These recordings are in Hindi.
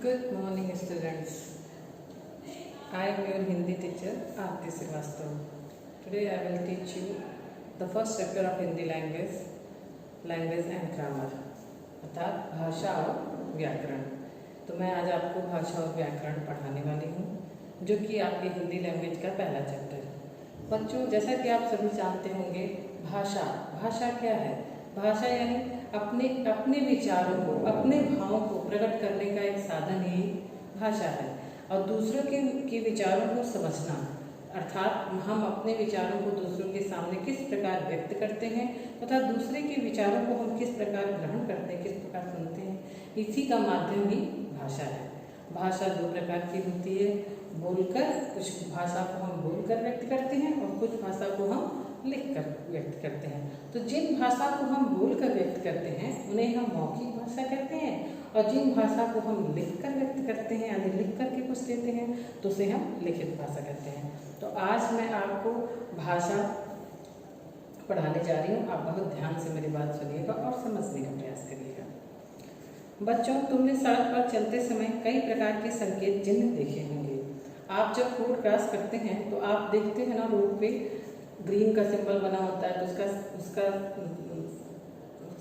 Good morning, students. I am your Hindi teacher, Aarti Srivastava. Today I will teach you the first chapter of Hindi language and grammar, अर्थात भाषा और व्याकरण। तो मैं आज आपको भाषा और व्याकरण पढ़ाने वाली हूँ, जो कि आपके हिंदी लैंग्वेज का पहला चैप्टर है। बच्चों, जैसा कि आप सभी जानते होंगे, भाषा क्या है? भाषा यानी अपने विचारों को, अपने भावों को प्रकट करने का एक साधन ही भाषा है। और दूसरों के विचारों को समझना, अर्थात हम अपने विचारों को दूसरों के सामने किस प्रकार व्यक्त करते हैं तथा दूसरे के विचारों को हम किस प्रकार ग्रहण करते हैं, किस प्रकार सुनते हैं, इसी का माध्यम ही भाषा है। भाषा दो प्रकार की होती है, बोलकर, कुछ भाषा को हम बोलकर व्यक्त करते हैं और कुछ भाषा को हम लिखकर व्यक्त करते हैं। तो जिन भाषा को हम बोलकर व्यक्त करते हैं उन्हें हम मौखिक भाषा कहते हैं, और जिन भाषा को हम लिखकर व्यक्त करते हैं यानी लिख करके कुछ देते हैं तो उसे हम लिखित भाषा कहते हैं। तो आज मैं आपको भाषा पढ़ाने जा रही हूँ। आप बहुत ध्यान से मेरी बात सुनिएगा और समझने का प्रयास करिएगा। बच्चों, तुमने सड़क पर चलते समय कई प्रकार के संकेत चिन्ह देखे होंगे। आप जब रोड क्रॉस करते हैं तो आप देखते हैं ना, रोड पे ग्रीन का सिंबल बना होता है तो उसका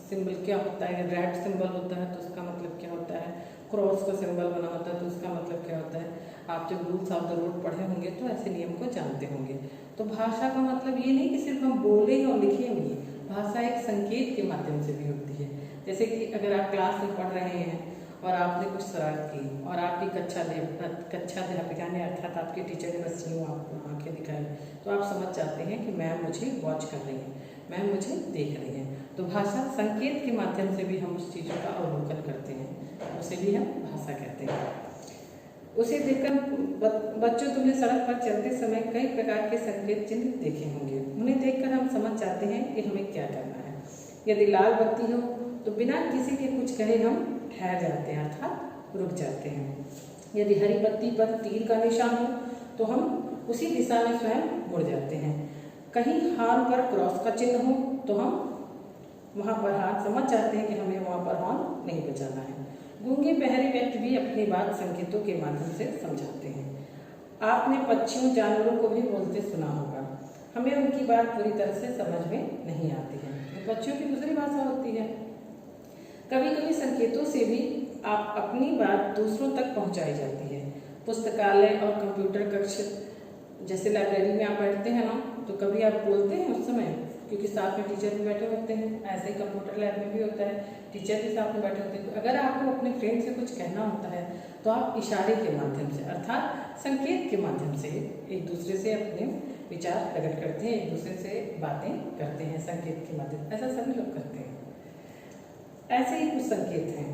सिंबल क्या होता है? रेड सिंबल होता है तो उसका मतलब क्या होता है? क्रॉस का सिंबल बना होता है तो उसका मतलब क्या होता है? आप जब रूल्स ऑफ द रोड पढ़े होंगे तो ऐसे नियम को जानते होंगे। तो भाषा का मतलब ये नहीं कि सिर्फ हम बोलें और लिखेंगे, भाषा एक संकेत के माध्यम से भी होती है। जैसे कि अगर आप क्लास में पढ़ रहे हैं और आपने कुछ शरारत की और आपकी कक्षाध्यापिका ने, अर्थात आपके टीचर ने बस यूँ आपको आंखें दिखाई, तो आप समझ जाते हैं कि मैम मुझे वॉच कर रही है, मैम मुझे देख रही है। तो भाषा संकेत के माध्यम से भी हम उस चीज़ों का अवलोकन करते हैं, उसे भी हम भाषा कहते हैं। उसे देखकर बच्चों, तुमने सड़क पर चलते समय कई प्रकार के संकेत चिन्ह देखे होंगे। उन्हें देखकर हम समझ जाते हैं कि हमें क्या करना है। यदि लाल बत्ती हो तो बिना किसी के कुछ कहे हम ठहर जाते हैं, अर्थात रुक जाते हैं। यदि हरी बत्ती पर तीर का निशान हो तो हम उसी दिशा में स्वयं मुड़ जाते हैं। कहीं हॉर्न पर क्रॉस का चिन्ह हो तो हम वहाँ पर हाथ समझ जाते हैं कि हमें वहाँ पर हॉर्न नहीं बजाना है। गूंगे बहरे व्यक्ति भी अपनी बात संकेतों के माध्यम से समझाते हैं। आपने पक्षियों, जानवरों को भी बोलते सुना होगा। हमें उनकी बात पूरी तरह से समझ में नहीं आती है, पक्षियों की दूसरी भाषा होती है। कभी कभी संकेतों से भी आप अपनी बात दूसरों तक पहुंचाई जाती है। पुस्तकालय और कंप्यूटर कक्ष जैसे लाइब्रेरी में आप बैठते हैं ना, तो कभी आप बोलते हैं उस समय, क्योंकि साथ में टीचर भी बैठे होते हैं। ऐसे ही कंप्यूटर लैब में भी होता है, टीचर भी साथ में बैठे होते हैं। तो अगर आपको अपने फ्रेंड से कुछ कहना होता है तो आप इशारे के माध्यम से, अर्थात संकेत के माध्यम से एक दूसरे से अपने विचार प्रकट करते हैं, एक दूसरे से बातें करते हैं संकेत के माध्यम से। ऐसा सभी लोग करते हैं। ऐसे ही कुछ संकेत हैं।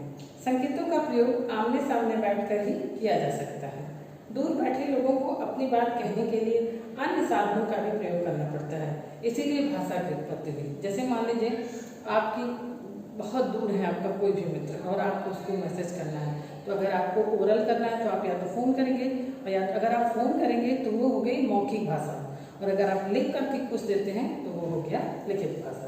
संकेतों का प्रयोग आमने सामने बैठकर ही किया जा सकता है। दूर बैठे लोगों को अपनी बात कहने के लिए अन्य साधनों का भी प्रयोग करना पड़ता है, इसीलिए भाषा की उत्पत्ति हुई। जैसे मान लीजिए आपकी बहुत दूर है आपका कोई भी मित्र और आपको उसको मैसेज करना है, तो अगर आपको ओरल करना है तो आप या तो फ़ोन करेंगे, और या अगर आप फ़ोन करेंगे तो वो हो गई मौखिक भाषा, और अगर आप लिख करके कुछ देते हैं तो वो हो गया लिखित भाषा।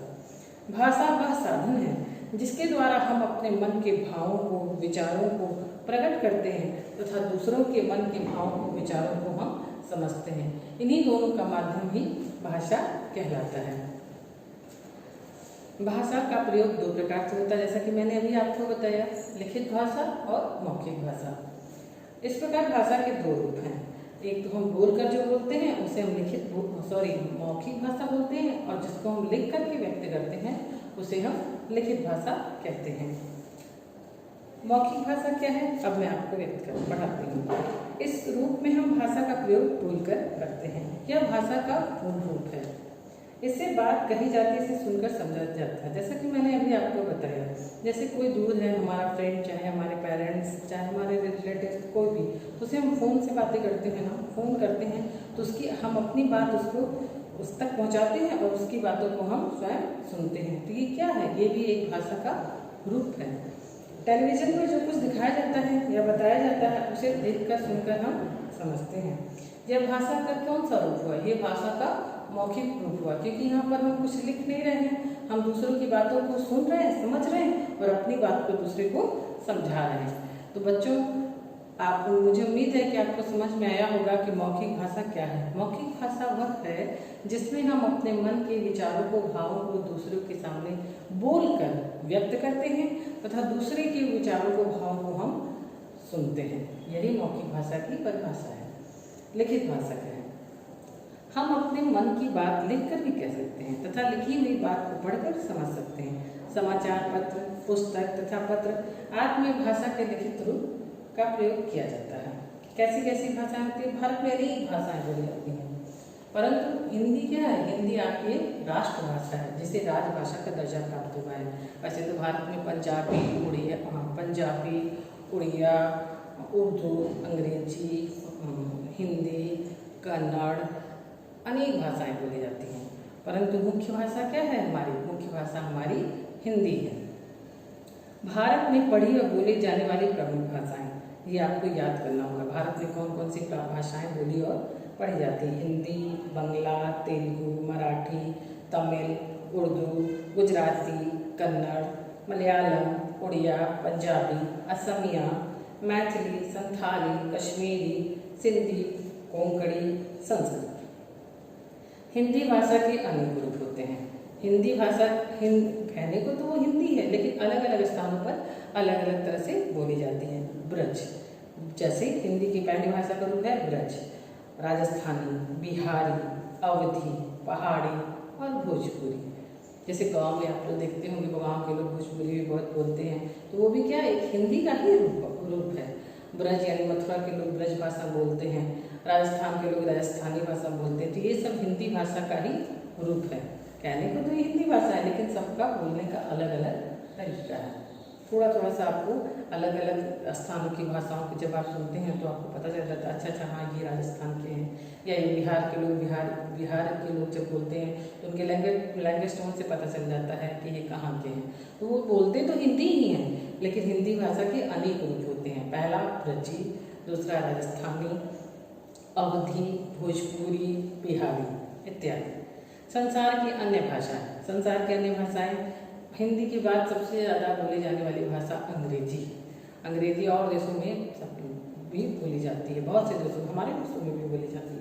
भाषा वह साधन है जिसके द्वारा हम अपने मन के भावों को, विचारों को प्रकट करते हैं तथा दूसरों के मन के भावों को, विचारों को हम समझते हैं। इन्हीं दोनों का माध्यम ही भाषा कहलाता है। भाषा का प्रयोग दो प्रकार से होता है, जैसा कि मैंने अभी आपको बताया, लिखित भाषा और मौखिक भाषा। इस प्रकार भाषा के दो रूप हैं। एक तो हम बोलकर जो बोलते हैं उसे हम मौखिक भाषा बोलते हैं, और जिसको हम लिख करके व्यक्त करते हैं उसे हम लिखित भाषा कहते हैं। मौखिक भाषा क्या है, अब मैं आपको पढ़ाती हूँ। इस रूप में हम भाषा का प्रयोग बोलकर करते हैं। यह भाषा का मूल रूप है। इससे बात कही जाती है, इसे सुनकर समझा जाता है। जैसा कि मैंने अभी आपको बताया, जैसे कोई दूर है, हमारा फ्रेंड, चाहे हमारे पेरेंट्स, चाहे हमारे रिलेटिव, कोई भी, तो उसे हम फ़ोन से बातें करते हैं ना, फ़ोन करते हैं तो उसकी हम अपनी बात उस तक पहुंचाते हैं और उसकी बातों को हम स्वयं सुनते हैं। तो ये क्या है? ये भी एक भाषा का रूप है। टेलीविज़न पर जो कुछ दिखाया जाता है या बताया जाता है उसे देखकर सुनकर हम समझते हैं। यह भाषा का कौन सा रूप हुआ? ये भाषा का मौखिक रूप हुआ, क्योंकि यहाँ पर हम कुछ लिख नहीं रहे हैं, हम दूसरों की बातों को सुन रहे हैं, समझ रहे हैं और अपनी बात को दूसरे को समझा रहे हैं। तो बच्चों, आप मुझे उम्मीद है कि आपको समझ में आया होगा कि मौखिक भाषा क्या है। मौखिक भाषा वह है जिसमें हम अपने मन के विचारों को, भावों को दूसरों के सामने बोलकर व्यक्त करते हैं तथा दूसरे के विचारों को, भावों को हम सुनते हैं। यही मौखिक भाषा की परिभाषा है। लिखित भाषा क्या है? हम अपने मन की बात लिखकर भी कह सकते हैं तथा लिखी हुई बात को पढ़कर समझ सकते हैं। समाचार पत्र, पुस्तक तथा पत्र आदि में भाषा के लिखित रूप का प्रयोग किया जाता है। कैसी कैसी भाषाएं होती है? भारत में अनेक भाषाएं बोली जाती हैं, परंतु हिंदी क्या है? हिंदी आपकी राष्ट्रभाषा है जिसे राजभाषा का दर्जा प्राप्त हुआ है। वैसे तो भारत में पंजाबी, उड़िया, उर्दू, अंग्रेजी, हिंदी, कन्नड़, अनेक भाषाएं बोली जाती हैं, परंतु मुख्य भाषा क्या है? हमारी मुख्य भाषा हमारी हिंदी है। भारत में पढ़ी और बोली जाने वाली प्रमुख भाषाएं, ये आपको याद करना होगा। भारत में कौन कौन सी भाषाएं बोली और पढ़ी जाती हैं? हिंदी, बंगला, तेलुगु, मराठी, तमिल, उर्दू, गुजराती, कन्नड़, मलयालम, उड़िया, पंजाबी, असमिया, मैथिली, संथाली, कश्मीरी, सिंधी, कोंकणी, संस्कृत। हिंदी भाषा के अनेक रूप होते हैं। हिंदी भाषा कहने को तो वो हिंदी है, लेकिन अलग अलग स्थानों पर अलग अलग तरह से बोली जाती है। ब्रज, जैसे हिंदी की पहली भाषा का रूप है ब्रज, राजस्थानी, बिहारी, अवधी, पहाड़ी और भोजपुरी। जैसे गांव में आप लोग देखते होंगे, गांव के लोग भोजपुरी भी बहुत बोलते हैं, तो वो भी क्या एक हिंदी का ही रूप है। ब्रज यानी मथुरा के लोग ब्रज भाषा बोलते हैं, राजस्थान के लोग राजस्थानी भाषा बोलते हैं, तो ये सब हिंदी भाषा का ही रूप है। कहने को तो हिंदी भाषा है, लेकिन सबका बोलने का अलग अलग तरीका है। थोड़ा थोड़ा सा आपको अलग अलग स्थानों की भाषाओं को जब आप सुनते हैं तो आपको पता चल जाता है, अच्छा हाँ ये राजस्थान के हैं, या ये बिहार के लोग, बिहार के लोग जब बोलते हैं तो उनके लैंग्वेज टोन से पता चल जाता है कि ये कहाँ के हैं। तो वो बोलते तो हिंदी ही हैं, लेकिन हिंदी भाषा के अनेक रूप होते हैं। पहला ब्रजी, दूसरा राजस्थानी, अवधी, भोजपुरी, बिहारी इत्यादि। संसार की अन्य भाषाएं, हिंदी के बाद सबसे ज़्यादा बोली जाने वाली भाषा अंग्रेजी और देशों में सब भी बोली जाती है, बहुत से देशों, हमारे देशों में भी बोली जाती है।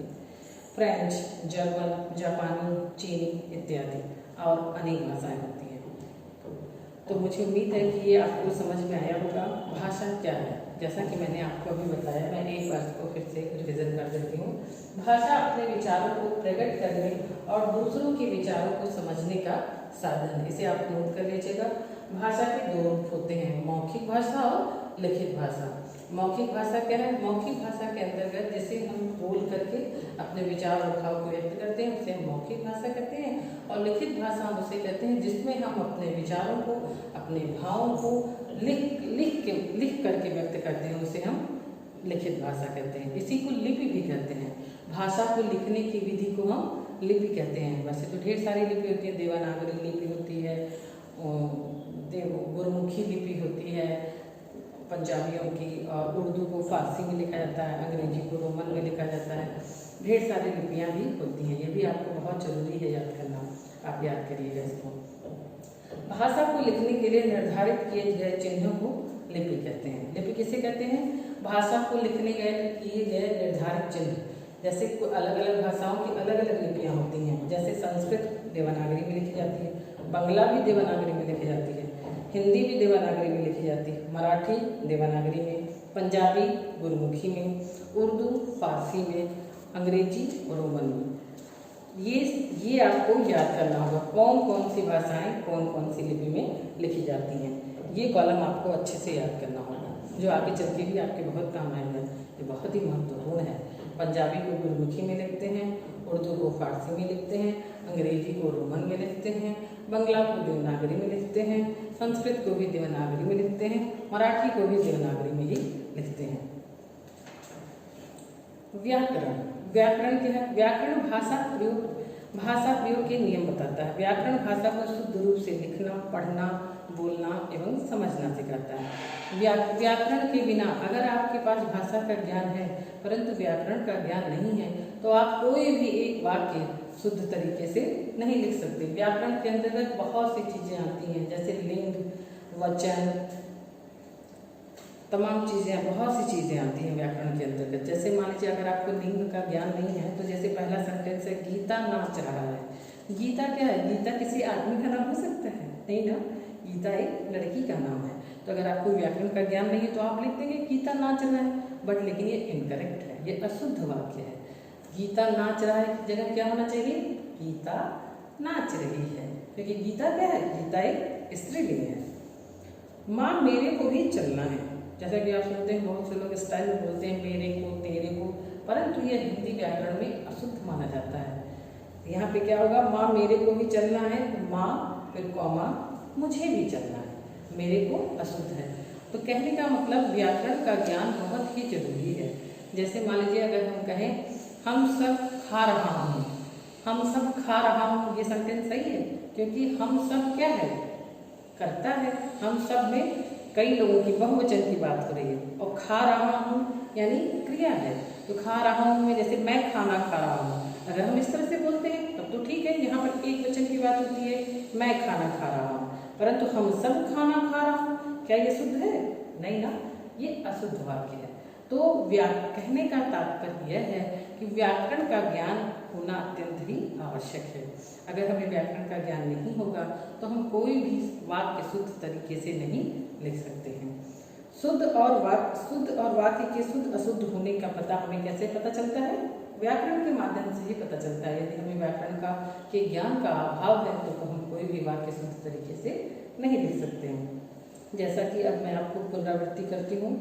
फ्रेंच, जर्मन, जापानी, चीनी इत्यादि और अनेक भाषाएं होती हैं। तो मुझे उम्मीद है कि ये आपको समझ में आया होगा। भाषा क्या है? जैसा कि मैंने आपको अभी बताया, मैं एक बार को फिर से रिविजन कर देती हूँ। भाषा अपने विचारों को प्रकट करने और दूसरों के विचारों को समझने का साधन है। इसे आप नोट कर लीजिएगा। भाषा के दो रूप होते हैं, मौखिक भाषा और लिखित भाषा। मौखिक भाषा क्या है? मौखिक भाषा के अंतर्गत जिसे हम बोल करके अपने विचार और भाव को व्यक्त करते हैं उसे हम मौखिक भाषा कहते हैं, और लिखित भाषा हम उसे कहते हैं जिसमें हम अपने विचारों को, अपने भावों को लिख करके व्यक्त करते हैं, उसे हम लिखित भाषा कहते हैं। इसी को लिपि भी कहते हैं। भाषा को लिखने की विधि को हम लिपि कहते हैं। वैसे तो ढेर सारी लिपि होती है, देवनागरी लिपि होती है, गुरुमुखी लिपि होती है पंजाबियों की, और उर्दू को फारसी में लिखा जाता है, अंग्रेजी को रोमन में लिखा जाता है। ढेर सारी लिपियाँ भी होती हैं, ये भी आपको बहुत जरूरी है याद करना, आप याद करिएगा इसको। भाषा को लिखने के लिए निर्धारित किए गए चिन्हों को लिपि कहते हैं। लिपि किसे कहते हैं? भाषा को लिखने किए गए निर्धारित चिन्ह। जैसे अलग अलग भाषाओं की अलग अलग लिपियाँ होती हैं। जैसे संस्कृत देवनागरी में लिखी जाती है, बंगला भी देवनागरी में लिखी जाती है, हिंदी भी देवनागरी में लिखी जाती है, मराठी देवनागरी में, पंजाबी गुरुमुखी में, उर्दू फारसी में, अंग्रेजी रोमन में। ये आपको याद करना होगा, कौन कौन सी भाषाएं कौन कौन सी लिपि में लिखी जाती हैं। ये कॉलम आपको अच्छे से याद करना होगा, जो आगे चल के भी आपके बहुत काम आएगा। ये बहुत ही महत्वपूर्ण है। पंजाबी को गुरुमुखी में लिखते हैं, उर्दू को फारसी में लिखते हैं, अंग्रेजी को रोमन में लिखते हैं, बंगला को देवनागरी में लिखते हैं, संस्कृत को भी देवनागरी में लिखते हैं, मराठी को भी देवनागरी में ही लिखते हैं। व्याकरण क्या है? व्याकरण भाषा प्रयोग के नियम बताता है। व्याकरण भाषा को शुद्ध रूप से लिखना, पढ़ना, बोलना एवं समझना सिखाता है। व्याकरण के बिना अगर आपके पास भाषा का ज्ञान है परंतु व्याकरण का ज्ञान नहीं है तो आप कोई भी एक वाक्य शुद्ध तरीके से नहीं लिख सकते। व्याकरण के अंतर्गत बहुत सी चीजें आती हैं, जैसे लिंग, वचन, तमाम चीज़ें, बहुत सी चीज़ें आती हैं व्याकरण के अंतर्गत। जैसे मान लीजिए अगर आपको लिंग का ज्ञान नहीं है तो जैसे पहला सेंटेंस है गीता नाच रहा है। गीता क्या है? गीता किसी आदमी का नाम हो सकता है? नहीं ना, गीता एक लड़की का नाम है। तो अगर आपको व्याकरण का ज्ञान नहीं है तो आप लिख देंगे गीता नाच रहा है, बट लेकिन ये इनकरेक्ट है, ये अशुद्ध वाक्य है। गीता नाच रहा है की जगह क्या होना चाहिए? गीता नाच रही है, क्योंकि गीता क्या है? गीता एक स्त्रीलिंग है। माँ मेरे को भी चलना है, जैसा कि आप सुनते हैं बहुत से लोग स्टाइल में बोलते हैं मेरे को, तेरे को, परंतु यह हिंदी व्याकरण में अशुद्ध माना जाता है। यहाँ पे क्या होगा? माँ मेरे को भी चलना है, माँ फिर कॉमा मुझे भी चलना है, मेरे को अशुद्ध है। तो कहने का मतलब व्याकरण का ज्ञान बहुत ही जरूरी है। जैसे मान लीजिए अगर हम कहें हम सब खा रहा हूँ, हम सब खा रहा हूँ, ये सेंटेंस सही है, क्योंकि हम सब क्या है? करता है। हम सब में कई लोगों की बहुवचन की बात हो रही है, और खा रहा हूँ यानी क्रिया है। तो खा रहा हूँ में जैसे मैं खाना खा रहा हूँ, अगर हम इस तरह से बोलते हैं तब तो ठीक है, यहाँ पर एक वचन की बात होती है, मैं खाना खा रहा हूँ। परंतु हम सब खाना खा रहा हूँ, क्या ये शुद्ध है? नहीं ना, ये अशुद्ध वाक्य है। तो कहने का तात्पर्य यह है कि व्याकरण का ज्ञान होना अत्यंत ही आवश्यक है। अगर हमें व्याकरण का ज्ञान नहीं होगा तो हम कोई भी वाक्य शुद्ध तरीके से नहीं लिख सकते हैं। शुद्ध और वाक्य के शुद्ध अशुद्ध होने का पता हमें कैसे पता चलता है? व्याकरण के माध्यम से ही पता चलता है। यदि हमें व्याकरण के ज्ञान का अभाव है तो हम कोई भी वाक्य शुद्ध तरीके से नहीं लिख सकते हैं। जैसा कि अब मैं आपको पुनरावृत्ति करती हूँ,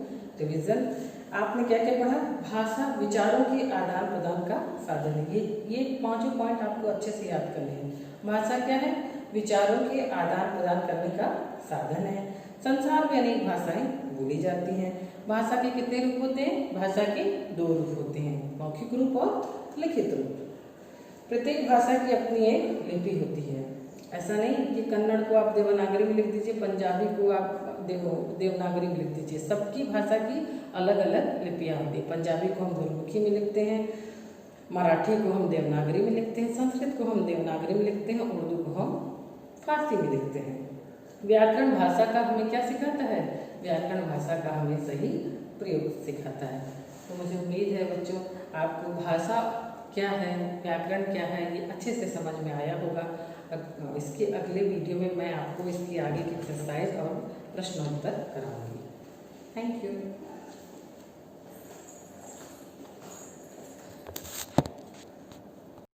रिविजन। आपने क्या क्या पढ़ा? भाषा विचारों के आदान प्रदान का साधन है। ये पांचों पॉइंट आपको अच्छे से याद करने हैं। भाषा क्या है? विचारों के आदान प्रदान करने का साधन है। संसार में अनेक भाषाएं बोली जाती हैं। भाषा के कितने रूप होते हैं? भाषा के 2 रूप होते हैं, मौखिक रूप और लिखित रूप। प्रत्येक भाषा की अपनी एक लिपि होती है। ऐसा नहीं कि कन्नड़ को आप देवनागरी में लिख दीजिए, पंजाबी को आप देवनागरी में लिख दीजिए। सबकी भाषा की अलग अलग लिपियाँ होती हैं। पंजाबी को हम गुरमुखी में लिखते हैं, मराठी को हम देवनागरी में लिखते हैं, संस्कृत को हम देवनागरी में लिखते हैं, उर्दू को हम फारसी में लिखते हैं। व्याकरण भाषा का हमें क्या सिखाता है? व्याकरण भाषा का हमें सही प्रयोग सिखाता है। तो मुझे उम्मीद है बच्चों आपको भाषा क्या है, व्याकरण क्या है, ये अच्छे से समझ में आया होगा। इसके अगले वीडियो में मैं आपको इसकी आगे की एक्सरसाइज और प्रश्नोत्तर कराऊंगी। Thank you.